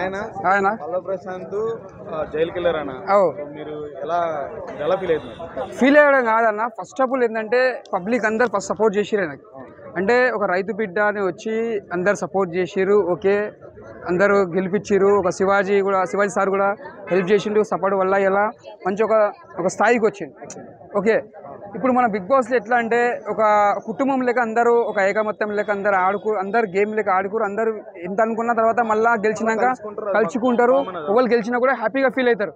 ఆయన ఆయన పల్లవ ప్రశాంత్ జైలుకి వెళ్ళారన్న. మీరు ఎలా ఎలా ఫీల్ అవుతున్నారు? ఫీల్ అయ్యడం కాదన్న. ఫస్ట్ ఆఫ్ ఆల్ ఏంటంటే పబ్లిక్ అందరు ఫస్ట్ సపోర్ట్ చేసిరు ఆయనకి. అంటే ఒక రైతు బిడ్డ అని వచ్చి అందరు సపోర్ట్ చేసిరు. ఓకే, అందరూ గెలిపించారు. ఒక శివాజీ సార్ కూడా హెల్ప్ చేసిండు. సపోర్ట్ వల్ల ఇలా మంచి ఒక స్థాయికి వచ్చింది. ఓకే, ఇప్పుడు మన బిగ్ బాస్లో ఎట్లా అంటే ఒక కుటుంబం లెక్క అందరూ ఒక ఏకమత్యం లెక్క అందరు గేమ్ లెక్క ఆడుకోరు. అందరూ ఎంత అనుకున్న తర్వాత మళ్ళీ గెలిచినాక కలుసుకుంటారు. ఎవరు గెలిచినా కూడా హ్యాపీగా ఫీల్ అవుతారు.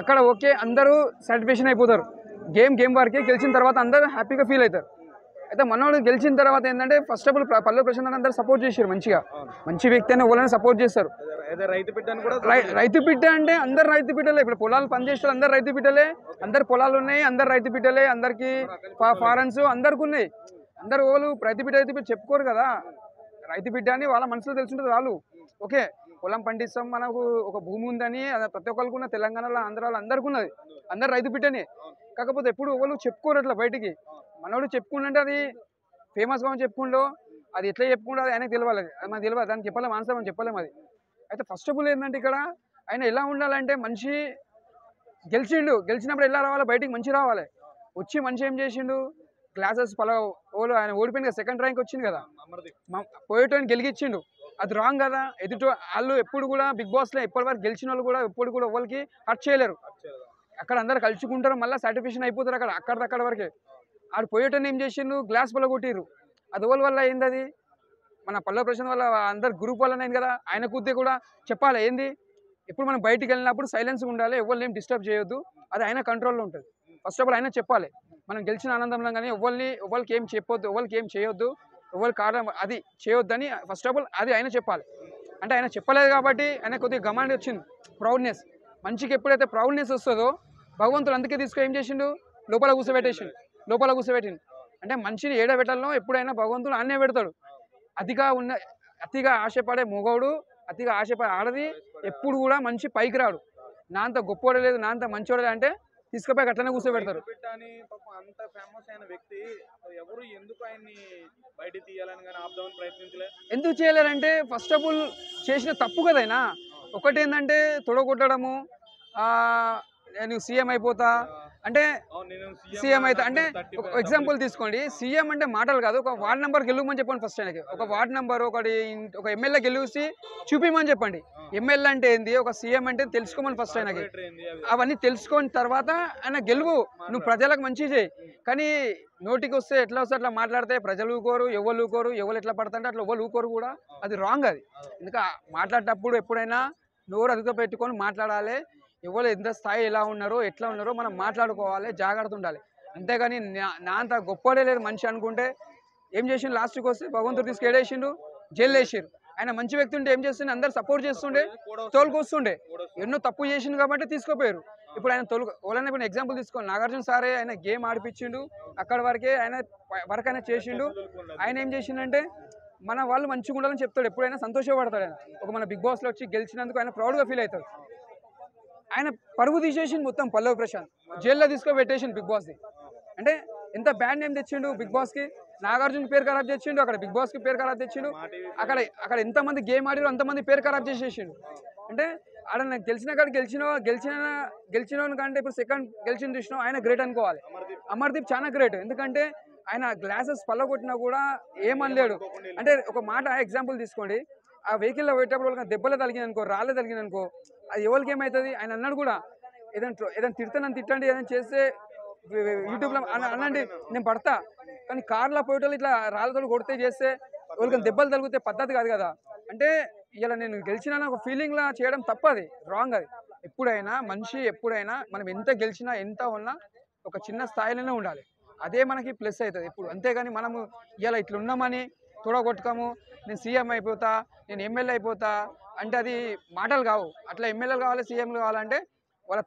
అక్కడ ఓకే అందరూ సాటిస్ఫాక్షన్ అయిపోతారు. గేమ్ వరకే, గెలిచిన తర్వాత అందరూ హ్యాపీగా ఫీల్ అవుతారు. అయితే మనోడు గెలిచిన తర్వాత ఏంటంటే ఫస్ట్ ఆఫ్ ఆల్ పల్లవి ప్రశాంత్ అందరూ సపోర్ట్ చేశారు. మంచి వ్యక్తి అని ఎవరైనా సపోర్ట్ చేస్తారు. రైతు బిడ్డ అంటే అందరు రైతు బిడ్డలే. ఇప్పుడు పొలాలు పనిచేస్తారు, అందరు రైతు బిడ్డలే. అందరు పొలాలు ఉన్నాయి, అందరు రైతు బిడ్డలే. అందరికి ఫారెన్స్ అందరికి ఉన్నాయి. అందరు వాళ్ళు రైతు బిడ్డ చెప్పుకోరు కదా. రైతు బిడ్డ అని వాళ్ళ మనసులో తెలుసుంటుంది వాళ్ళు. ఓకే, పొలం పండిస్తాం, మనకు ఒక భూమి ఉందని ప్రతి ఒక్కరికి ఉన్న, తెలంగాణలో ఆంధ్రాలో అందరికి ఉన్నది. అందరు రైతు బిడ్డని. కాకపోతే ఎప్పుడు ఎవరు చెప్పుకోరు అట్లా బయటికి. మనోడు చెప్పుకుంటే అది ఫేమస్ గా చెప్పుకుంటూ అది ఎట్లా చెప్పుకుంటూ అది ఆయనకు తెలియాలి. అది మనకు తెలియదు, దానికి చెప్పలేము, ఆన్సర్ మనం చెప్పలేము. అది అయితే ఫస్ట్ ఆఫ్ ఆల్ ఏంటంటే ఇక్కడ ఆయన ఎలా ఉండాలంటే మనిషి గెలిచినప్పుడు ఎలా రావాలి, బయటికి మంచి రావాలి. వచ్చి మనిషి ఏం చేసిండు, గ్లాసెస్ ఆయన ఓడిపోయింది కదా, సెకండ్ ర్యాంక్ వచ్చింది కదా, పోయేటోని గెలిగించిండు. అది రాంగ్ కదా. వాళ్ళు ఎప్పుడు కూడా బిగ్ బాస్లో ఇప్పటివరకు గెలిచిన వాళ్ళు కూడా ఎప్పుడు కూడా ఎవరికి హర్ట్ చేయలేరు. అక్కడ అందరు కలుసుకుంటారు, మళ్ళీ సాటిస్ఫాక్షన్ అయిపోతారు. అక్కడ వరకే. ఆడు పోయేటోని ఏం చేసిండు, గ్లాస్ కొట్టిర్రు. అది ఎవరి వల్ల అయింది? అది మన పల్లవి ప్రశాంత్ వల్ల, అందరు గ్రూప్ వల్ల అయింది కదా. ఆయన కుద్దే కూడా చెప్పాలి ఏంది. ఇప్పుడు మనం బయటికి వెళ్ళినప్పుడు సైలెన్స్గా ఉండాలి, ఎవరిని ఏం డిస్టర్బ్ చేయొద్దు. అది ఆయన కంట్రోల్లో ఉంటుంది. ఫస్ట్ ఆఫ్ ఆల్ ఆయన చెప్పాలి. మనం గెలిచిన ఆనందంలో కానీ ఎవరికి ఏం చెప్పొద్దు, ఎవరికి ఏం చేయొద్దు, ఎవరి కారణం అది చేయొద్దని ఫస్ట్ ఆఫ్ ఆల్ అది ఆయన చెప్పాలి. అంటే ఆయన చెప్పలేదు కాబట్టి ఆయన కొద్దిగా గమాండ్ వచ్చింది, ప్రౌడ్నెస్. మంచికి ఎప్పుడైతే ప్రౌడ్నెస్ వస్తుందో భగవంతుడు అందుకే ఏం చేసిండు, లోపల కూర్చోబెట్టిండు. అంటే మనిషిని ఏడబెట్టాలనో ఎప్పుడైనా భగవంతుడు ఆన్నే పెడతాడు. అతిగా ఆశపడే మొగోడు, అతిగా ఆశపడే ఆడది ఎప్పుడు కూడా మంచి పైకి రాడు. నా అంత గొప్పోడే లేదు, నా అంత మంచోడే అంటే తీసుకుపోయి అట్లనే కూర్చోబెడతారు. అంత ఫేమస్ అయిన వ్యక్తి ఎవరు ఎందుకు ఆయన్ని బయట తీయాలని కానీ ఆపుదామని ప్రయత్నించలేదు? ఎందుకు చేయలేరంటే ఫస్ట్ ఆఫ్ ఆల్ చేసిన తప్పు కదైనా. ఒకటి ఏంటంటే తొడగొట్టడము, నేను సీఎం అయిపోతా అంటే, సీఎం అయితే అంటే ఎగ్జాంపుల్ తీసుకోండి. సీఎం అంటే మాటలు కాదు, ఒక వార్డ్ నెంబర్ గెలువమని చెప్పండి. ఫస్ట్ ఆయనకి ఒక వార్డ్ నెంబర్, ఒక ఎమ్మెల్యే గెలిచి చూపించమని చెప్పండి. ఎమ్మెల్యే అంటే ఏంది, ఒక సీఎం అంటే తెలుసుకోమని ఫస్ట్ ఆయనకి. అవన్నీ తెలుసుకున్న తర్వాత ఆయన గెలువు, నువ్వు ప్రజలకు మంచి చేయి. కానీ నోటికి వస్తే ఎట్లా వస్తే అట్లా మాట్లాడితే ప్రజలు ఊకోరు, ఎవరు ఎట్లా పడుతుంటే అట్లా ఎవరు ఊకోరు కూడా. అది రాంగ్. అది ఇంకా మాట్లాడేటప్పుడు ఎప్పుడైనా నోరు అదుపులో పెట్టుకొని మాట్లాడాలి. ఎవరు ఎంత స్థాయి ఎలా ఉన్నారో ఎట్లా ఉన్నారో మనం మాట్లాడుకోవాలి, జాగ్రత్త ఉండాలి. అంతేగాని నా అంత గొప్పడే లేదు మనిషి అనుకుంటే ఏం చేసిండు, లాస్ట్కి వస్తే భగవంతుడు తీసుకెళ్ళేసిండు, జైలు వేసిరు. ఆయన మంచి వ్యక్తి ఉంటే ఏం చేస్తుండే, అందరు సపోర్ట్ చేస్తుండే, తోలుకొస్తుండే. ఎన్నో తప్పు చేసిండు కాబట్టి తీసుకుపోయారు. ఇప్పుడు ఆయన ఎవరైనా ఇప్పుడు ఎగ్జాంపుల్ తీసుకోండి, నాగార్జున సారే ఆయన గేమ్ ఆడిపించిండు, అక్కడ వరకే ఆయన వర్క్ ఆయన చేసిండు. ఆయన ఏం చేసిండంటే మన వాళ్ళు మంచిగా ఉండాలని చెప్తాడు, ఎప్పుడైనా సంతోషపడతాడు. ఆయన ఒక మన బిగ్ బాస్లో వచ్చి గెలిచినందుకు ఆయన ప్రౌడ్గా ఫీల్ అవుతాడు. ఆయన పరుగు తీసేసిండు మొత్తం పల్లవి ప్రశాంత్, జైల్లో తీసుకుపెట్టేసిండు బిగ్ బాస్ది. అంటే ఎంత బ్యాడ్ నేమ్ తెచ్చిండు బిగ్ బాస్కి. నాగార్జున పేరు ఖరాబ్ చేసిండు, అక్కడ బిగ్ బాస్కి పేరు ఖరాబ్ తెచ్చిండు. అక్కడ ఎంతమంది గేమ్ ఆడిరో అంతమంది పేరు ఖరాబ్ చేసేసిండు. అంటే ఆడ నాకు తెలిసిన కాడ గెలిచిన కంటే ఇప్పుడు సెకండ్ గెలిచిన చూసినా ఆయన గ్రేట్ అనుకోవాలి. అమర్దీప్ చాలా గ్రేట్. ఎందుకంటే ఆయన గ్లాసెస్ పల్లగొట్టినా కూడా ఏమనలేడు. అంటే ఒక మాట ఎగ్జాంపుల్ తీసుకోండి, ఆ వెహికల్లో పోయేటప్పుడు వాళ్ళకి దెబ్బలు తగిలిందనుకో, రాళ్ళే తగిలిందనుకో, అది ఎవరికి ఏమవుతుంది. ఆయన అన్నాడు కూడా, ఏదైనా తిట్టండి, ఏదైనా చేస్తే యూట్యూబ్లో అనండి నేను పడతా. కానీ కార్లో పోయేటోళ్ళు ఇట్లా రాళ్ళతో కొడితే చేస్తే ఎవరికైనా దెబ్బలు తగిలితే పద్ధతి కాదు కదా. అంటే ఇలా నేను గెలిచిన ఒక ఫీలింగ్లా చేయడం తప్పది, రాంగ్. అది ఎప్పుడైనా మనిషి మనం ఎంత గెలిచినా ఎంత ఉన్నా ఒక చిన్న స్థాయిలోనే ఉండాలి. అదే మనకి ప్లస్ అవుతుంది ఎప్పుడు. అంతేగాని మనము ఇలా ఇట్లా ఉన్నామని తొడగొట్టుకోము, నేను సీఎం అయిపోతా, నేను ఎమ్మెల్యే అయిపోతా అంటే అది మాటలు కావు. అట్లా ఎమ్మెల్యేలు కావాలి, సీఎంలు కావాలంటే వాళ్ళ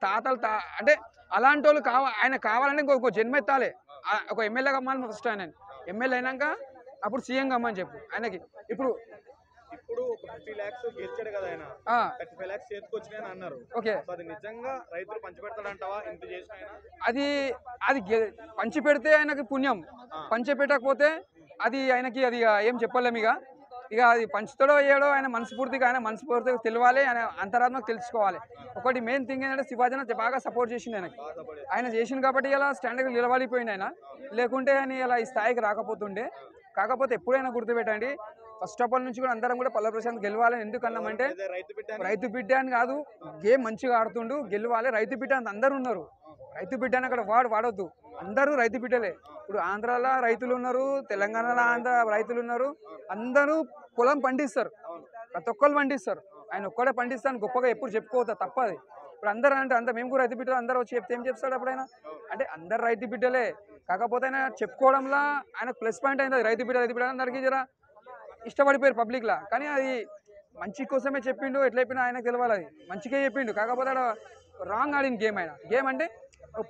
అంటే అలాంటి వాళ్ళు ఆయన కావాలంటే ఇంకొక జన్మ ఎత్తాలి. ఒక ఎమ్మెల్యే కమ్మాలి ఫస్ట్. ఆయన ఎమ్మెల్యే అయినాక అప్పుడు సీఎం కమ్మని చెప్పు ఆయనకి. ఇప్పుడు ఒక 50 lakhs గెలిచాడు కదా ఆయన, 35 lakhs చేతికి వచ్చినాయని అన్నారు. ఓకే, అది నిజంగా రైతులు పంచిపెడతాడంటావా? ఇంత చేసిన అది పంచి పెడితే ఆయనకి పుణ్యం, పంచి పెట్టకపోతే అది ఆయనకి అది ఏం చెప్పలేము. ఇక ఇక అది పంచుతాడో అయ్యాడో ఆయన మనస్ఫూర్తిగా తెలియాలి, ఆయన అంతరాత్మకు తెలుసుకోవాలి. ఒకటి మెయిన్ థింగ్ ఏంటంటే శివాజీ బాగా సపోర్ట్ చేసింది ఆయనకి. ఆయన చేసింది కాబట్టి ఇలా స్టాండర్డ్గా నిలబడిపోయింది ఆయన. లేకుంటే ఆయన ఇలా ఈ స్థాయికి రాకపోతుండే. కాకపోతే ఎప్పుడైనా గుర్తుపెట్టండి, ఫస్ట్ ఆఫ్ ఆల్ నుంచి కూడా అందరం కూడా పల్లవి ప్రశాంత్ గెలవాలని ఎందుకన్నామంటే, రైతు బిడ్డ అని కాదు, గేమ్ మంచిగా ఆడుతుండు, గెలవాలి. రైతు బిడ్డ అంత అందరూ ఉన్నారు. రైతు బిడ్డ అని అక్కడ వాడొద్దు, అందరూ రైతు బిడ్డలే. ఇప్పుడు ఆంధ్రాలో రైతులు ఉన్నారు, తెలంగాణలో రైతులు ఉన్నారు, అందరూ పొలం పండిస్తారు, ప్రతి ఒక్కరు పండిస్తారు. ఆయన ఒక్కడే పండిస్తాను గొప్పగా ఎప్పుడు చెప్పుకోవద్దు, తప్పది. ఇప్పుడు అందరూ అంటే అంత మేము కూడా రైతు బిడ్డలు అందరూ వచ్చి చెప్తే ఏం చెప్తాడు అప్పుడైనా? అంటే అందరు రైతు బిడ్డలే, కాకపోతే ఆయన చెప్పుకోవడంలో ఆయన ప్లస్ పాయింట్ అయింది. రైతు బిడ్డ అందరికీ జర ఇష్టపడిపోయారు పబ్లిక్లా. కానీ అది మంచి కోసమే చెప్పిండు, ఎట్లా చెప్పినా ఆయనకు తెలియాలి, అది మంచిగా చెప్పిండు. కాకపోతే రాంగ్ ఆడిన గేమ్ అంటే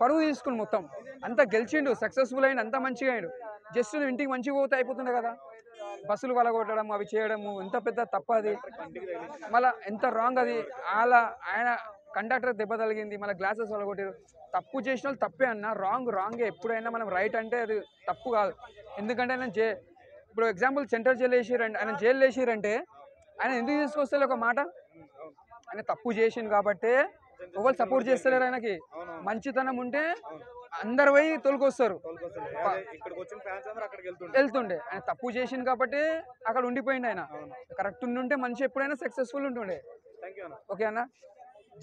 పరువు తీసుకుని మొత్తం అంతా గెలిచిండు, సక్సెస్ఫుల్ అయిండు, అంతా మంచిగా అయిండు. జస్ట్ ఇంటికి మంచిగా పోతే అయిపోతుండే కదా. బస్సులు వలగొట్టడం అవి చేయడము ఎంత పెద్ద తప్పు అది, మళ్ళీ ఎంత రాంగ్ అది. ఆయన కండక్టర్ దెబ్బ తగిలింది, మళ్ళీ గ్లాసెస్ వలగొట్టారు. తప్పు చేసిన వాళ్ళు తప్పే అన్న, రాంగే. ఎప్పుడైనా మనం రైట్ అంటే అది తప్పు కాదు. ఎందుకంటే ఆయన ఇప్పుడు ఎగ్జాంపుల్ సెంట్రల్ జైలు వేసిరంటే, ఆయన జైలు వేసిరంటే ఆయన ఎందుకు తీసుకొస్తారు ఒక మాట? ఆయన తప్పు చేసిండు కాబట్టి ఎవరు సపోర్ట్ చేస్తలేరు ఆయనకి. మంచితనం ఉంటే అందరు పోయి తోలుకొస్తారు, వెళ్తుండే. ఆయన తప్పు చేసిండు కాబట్టి అక్కడ ఉండిపోయింది. ఆయన కరెక్ట్ ఉండుంటే మనిషి ఎప్పుడైనా సక్సెస్ఫుల్ ఉంటుండే. ఓకే అన్న.